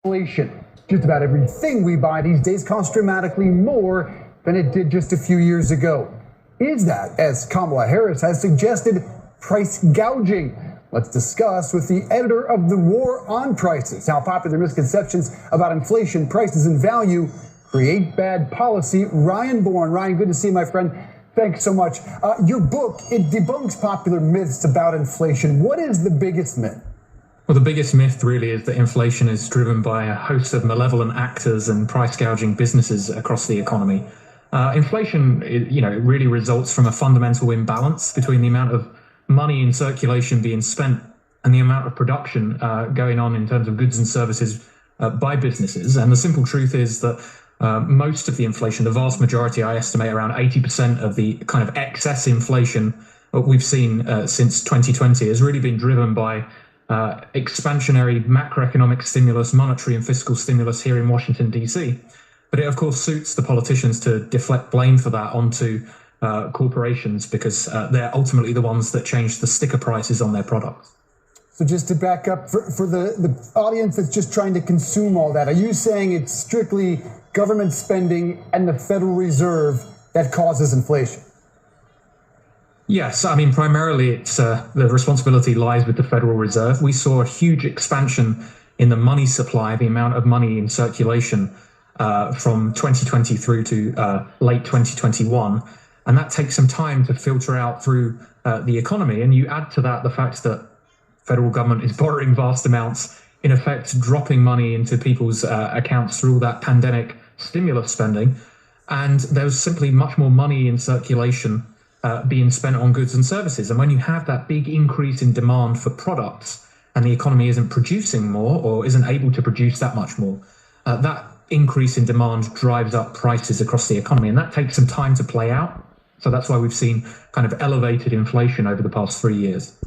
inflation. Just about everything we buy these days costs dramatically more than it did just a few years ago. Is that, as Kamala Harris has suggested, price gouging? Let's discuss with the editor of The War on Prices how popular misconceptions about inflation, prices, and value create bad policy. Ryan Bourne. Ryan, good to see you, my friend. Thanks so much. Your book, it debunks popular myths about inflation. What is the biggest myth? Well, the biggest myth really is that inflation is driven by a host of malevolent actors and price gouging businesses across the economy. Inflation, really results from a fundamental imbalance between the amount of money in circulation being spent and the amount of production going on in terms of goods and services by businesses. And the simple truth is that most of the inflation, the vast majority, I estimate around 80% of the kind of excess inflation we've seen since 2020 has really been driven by expansionary macroeconomic stimulus, monetary and fiscal stimulus here in Washington, D.C. But it, of course, suits the politicians to deflect blame for that onto corporations because they're ultimately the ones that change the sticker prices on their products. So just to back up, for the audience that's just trying to consume all that, are you saying it's strictly government spending and the Federal Reserve that causes inflation? Yes, I mean, primarily it's the responsibility lies with the Federal Reserve. We saw a huge expansion in the money supply, the amount of money in circulation from 2020 through to late 2021. And that takes some time to filter out through the economy. And you add to that the fact that federal government is borrowing vast amounts, in effect dropping money into people's accounts through all that pandemic stimulus spending. And there's simply much more money in circulation being spent on goods and services. And when you have that big increase in demand for products and the economy isn't producing more or isn't able to produce that much more, that increase in demand drives up prices across the economy. And that takes some time to play out. So that's why we've seen kind of elevated inflation over the past 3 years.